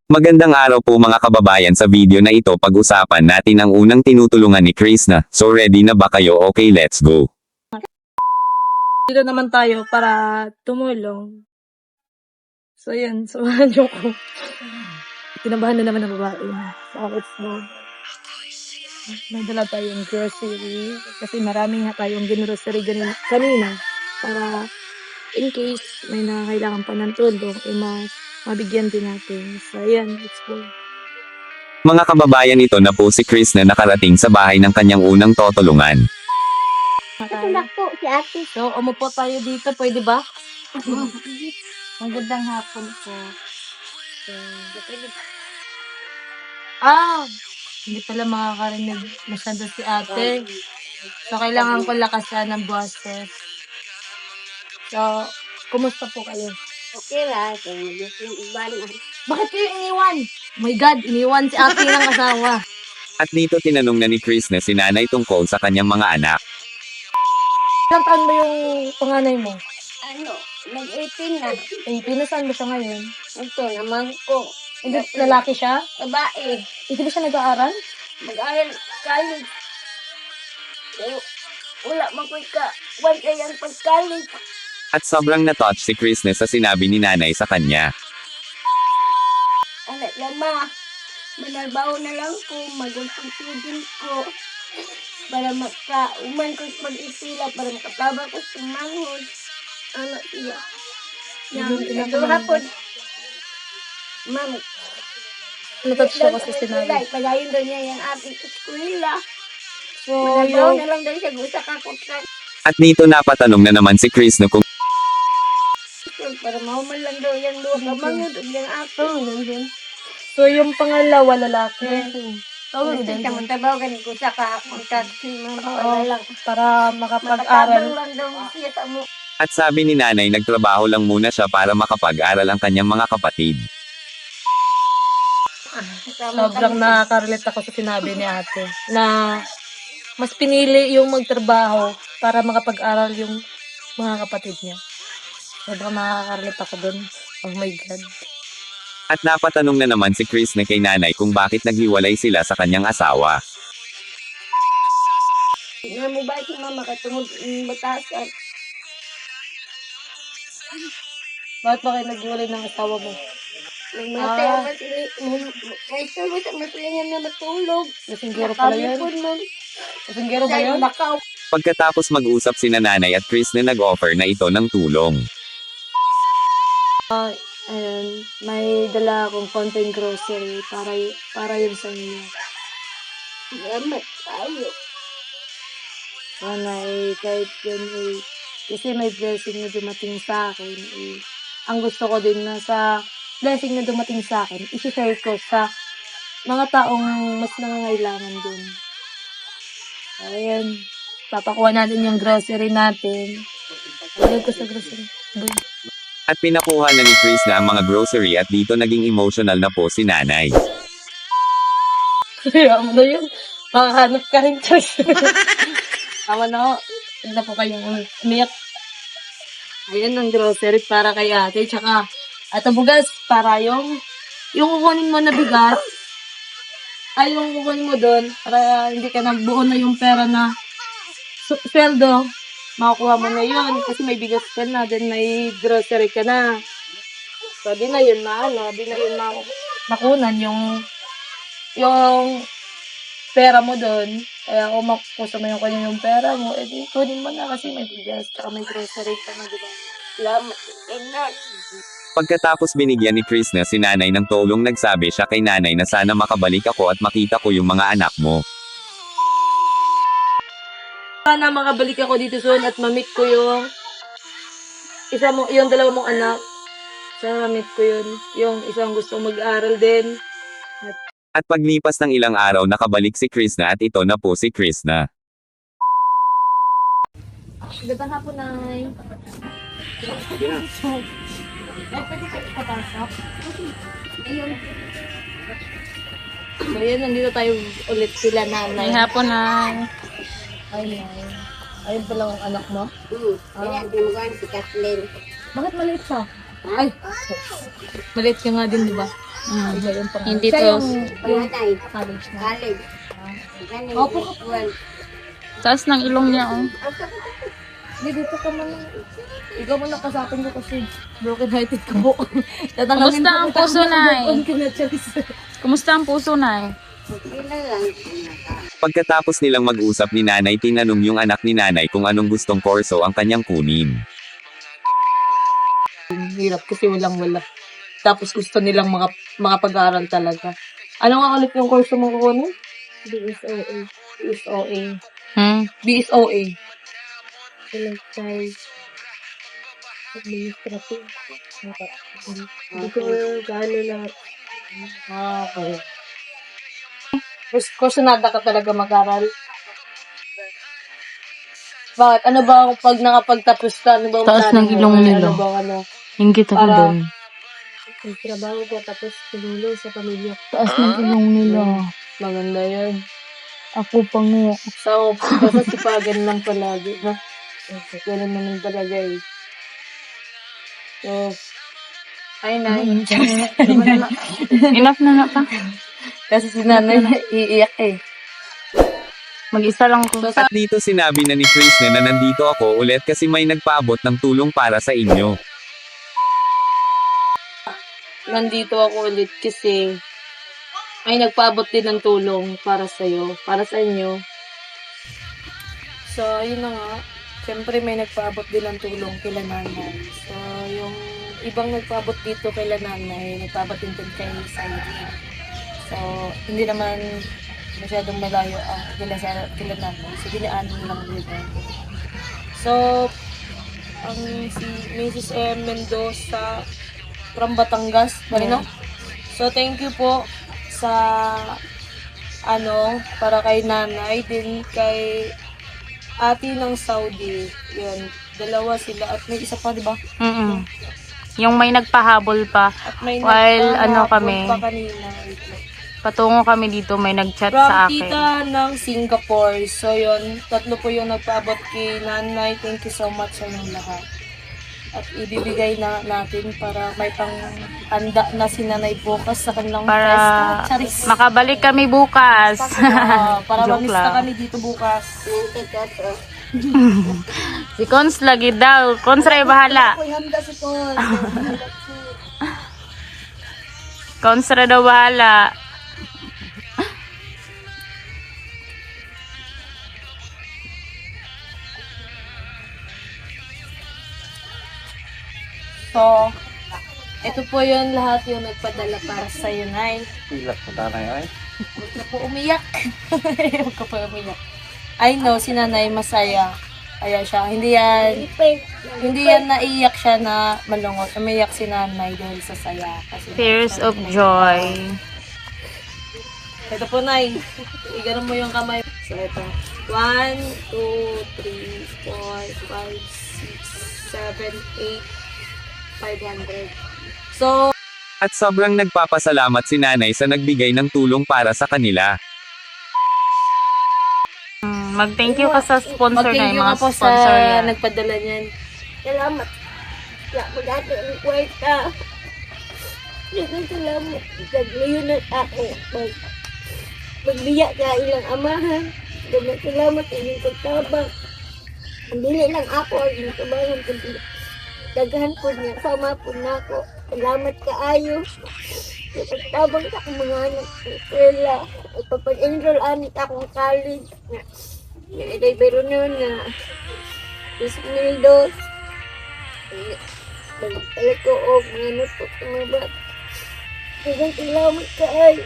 Magandang araw po mga kababayan, sa video na ito pag-usapan natin ang unang tinutulungan ni Krishna. So ready na ba kayo? Okay, let's go. Dito naman tayo para tumulong. So yan, samahan niyo ko. Kinabahan na naman ang babae. So let's go. May dala tayong grocery. Kasi marami nga tayong grocery kanina. Para in case may nakakailangan pa ng tulong, mabigyan din natin. So yan, let's go. Mga kababayan, ito na po si Krishna nakarating sa bahay ng kanyang unang tutulungan. Ito na po si ate. So, umupo tayo dito. Pwede ba? Magandang hapon po. Hindi pala makakarinig masyado si ate. So, kailangan ko lakasan ng boses. So, kumusta po kayo? Okay lang. Kaya gusto yung iba na. Bakit kayo iniwan? Oh my God, iniwan si ate ng asawa. At dito tinanong na ni Krishna si nanay tungkol sa kanyang mga anak. Ilang taon ba yung panganay mo? Ano, nag-18 na. Eh, pinasaan mo siya ngayon? Ito naman ko. Hindi, lalaki siya? Babae. Hindi ba siya nag-aaral? Mag-aral college. Pero wala man ko one kayang pag-college. At sobrang na-touch si Krishna sa sinabi ni nanay sa kanya. Ano lama. Manalbaho na lang ko. Mag-considin ko. Para makauman ko pag-isila. Para makataba ko sa manghod. Ano siya. Ito hapon. Ma'am, Natouch siya kasi sinabi. pagayon daw niya yung ating eskwela. So, Manalbaho yung na lang daw siya. Gusto ka kontrak. At dito napatanong na naman si Krishna kung Para mahuman lang daw yung luwa ka manghod. Ug yung ato. So, yung pangalawa, lalaki. So, gusto siya mantabaw. Ganun ko sa ka-kontrak. Oo, lang. para makapag-aral. Makatabang lang daw siya sa mo. at sabi ni nanay nagtrabaho lang muna siya para makapag-aral ang kanyang mga kapatid. Sobrang nakaka-relate ako sa sinabi ni ate. Na mas pinili yung magtrabaho para makapag-aral yung mga kapatid niya. Sobrang nakaka-relate ako dun. Oh my God. At napatanong na naman si Krishna kay nanay kung bakit naghiwalay sila sa kanyang asawa. Na mo ba si mama katungod ng batasan? Bakit ba kayo nag-iwalay ng asawa mo? Nagmatay ang matili. Kahit tulog sa matulingan na matulog. Lasinggero pala yan. Nakalipon mo. Lasinggero ba Dahil yun? bakaw. Pagkatapos mag-usap sina nanay at Krishna nag-offer na ito ng tulong. Ayun, may dala akong konting grocery para yun sa inyo. Salamat tayo. Sana kahit yun kasi may blessing na dumating sa akin ang gusto ko din na sa blessing na dumating sa akin, isi-share ko sa mga taong mas nangangailangan din. Ayan, papakuha natin yung grocery natin. Lagay ko sa grocery. At pinakuha na ni Krishna ang mga grocery at dito naging emotional na po si nanay. Kaya mo na yun. Makahanap ka rin, Choy. Tama na ako. Tignan po kayong umiyak. Ayan ang grocery para kay ate. Tsaka, at bugas para yung kukunin mo na bigas. Ay, yung kukunin mo doon. Para hindi ka na buo na yung pera na sweldo. Makukuha mo na yun. Kasi may bigas ka na. Then may grocery ka na. So, di na yun makunan yung pera mo doon. Kaya kung gusto mo yung kunin yung pera mo, edi kunin mo na kasi may bigas tsaka may grocery ka na, di ba? Salamat. Enak. Pagkatapos binigyan ni Krishna si nanay ng tulong, nagsabi siya kay nanay na sana makabalik ako at makita ko yung mga anak mo. Sana makabalik ako dito soon at ma-meet ko yung dalawa mong anak. Sana ma-meet ko yun. Yung isang gustong mag-aral din. At paglipas ng ilang araw nakabalik si Krishna at ito na po si Krishna. Gandang hapon, Nay. Ay, pwede ko ipapasok? Ayun. So, yun, nandito tayo ulit sila, nanay. Hapon na. Ay, Nay. Ayun pala ang anak mo. Kaya tinugan si Kathleen. Bakit maliit siya? Ay, maliit ka nga din, di ba? Iba yung pangalan. Hindi Siya to. yung college na. College. Opo. Taas ng ilong niya, oh. Hindi, dito ka man. Ikaw mo nakasapin ko kasi broken hearted ka po. Kumusta ang puso, Nay? Nay? Kumusta ang puso, Nay? Pagkatapos nilang mag-usap ni nanay, tinanong yung anak ni nanay kung anong gustong kurso ang kanyang kunin. Hirap kasi walang-wala. Tapos gusto nilang mga pag-aaral talaga. Ano nga ulit yung kurso mo kukunin? BSOA. BSOA. BSOA. Selective Administrative. Hindi ko gaano na. Okay. Kursunada ka talaga mag-aral. Bakit? Ano ba pag nakapagtapos ka? Ano ba ang Taas plano ng mo? ilong nila. Ano ba ano? Hinggit ako Para- doon. Trabaho ko tapos tumulong sa pamilya. Taas ng ilong nila. Maganda yun. Ako pa nga. So, basta sipagan lang palagi. No? Ganun naman talaga eh. So, ay na. Enough na nga pa. Kasi si nanay iiyak eh. Mag-isa lang ko. At dito sinabi na ni Chris na nandito ako ulit kasi may nagpaabot ng tulong para sa inyo. Nandito ako ulit kasi ay nagpaabot din ng tulong para sa'yo, para sa inyo. So, yun na nga. Siyempre may nagpaabot din ng tulong kila nanay. So, yung ibang nagpaabot dito kila nanay, nagpaabot din kay Saidi. So, hindi naman masyadong malayo ang kila nanay. So, dinaanan lang dito. So, ang si Mrs. M. Mendoza from Batangas, Marino. So, thank you po sa para kay nanay, din kay ate ng Saudi. Yun, dalawa sila at may isa pa, di ba? Yung may nagpahabol pa. At may While, nagpahabol kami, pa kanina. patungo kami dito, may nag-chat From sa akin. tita ng Singapore. So, yun, tatlo po yung nagpaabot kay nanay. Thank you so much sa inyong lahat. At ibibigay na natin para may pang-handa na si nanay bukas sa kanilang Para festa. Charis. makabalik kami bukas. Para Joke mamista lang. kami dito bukas. Si Cons lagi daw. Cons ray bahala. Ako'y handa si Paul. Cons ray daw bahala. So, ito po yun lahat yung nagpadala para sa iyo, Nay. Ilas po tanay ay. Huwag na po umiyak. Huwag ka po umiyak. I know, si nanay masaya. Kaya siya, hindi yan naiyak siya na malungot. Umiyak si nanay dahil sa saya. Kasi Tears of joy. ito po, Nay. Iganon mo yung kamay. So, ito. 1, 2, 3, 4, 5, 6, 7, 8, 500. So, At sobrang nagpapasalamat si nanay sa nagbigay ng tulong para sa kanila. Mag-thank you ka sa sponsor na mag-thank yung you mga nga po sponsor sa yan. nagpadala niyan. Salamat. Salamat dati ang kwenta. Salamat. Naglayunan ako. Magbiya ka ilang amahan. Salamat sa inyong pagtabang. Hindi lang ako ang inyong tabangan. Kundi daghan po niya. Sama po na ako. Salamat kaayo. Sa pagtabang sa akong mga anak sa eskwela. Pag-enroll anit akong college. Naiday pero nun na 10,000. Balik ko o mga nutok sa mga bata. Salamat kaayo.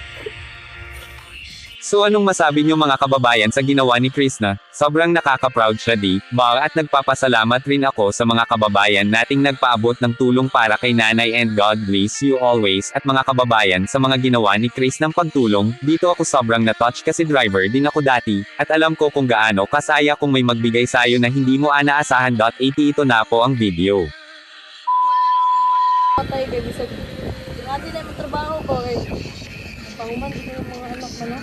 So anong masabi niyo mga kababayan sa ginawa ni Chris na? Sobrang nakaka-proud siya di ba at nagpapasalamat rin ako sa mga kababayan nating nagpaabot ng tulong para kay nanay and God bless you always at mga kababayan sa mga ginawa ni Chris ng pagtulong. Dito ako sobrang na-touch kasi driver din ako dati at alam ko kung gaano kasaya kung may magbigay sayo na hindi mo anaasahan. 80 ito na po ang video. Patay kay bisag. Grabe na yung trabaho ko kay panguman dito yung mga anak mo, no?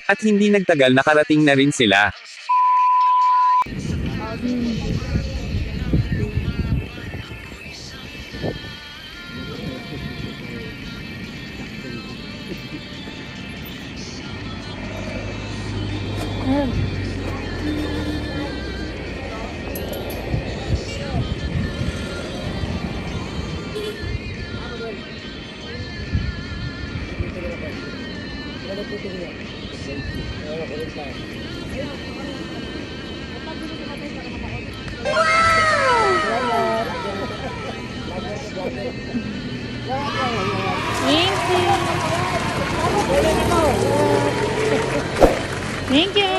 At hindi nagtagal nakarating na rin sila. Thank you.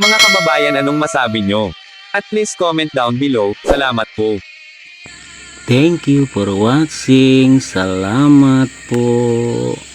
Mga kababayan, anong masabi nyo? At please comment down below. Salamat po. Thank you for watching. Salamat po.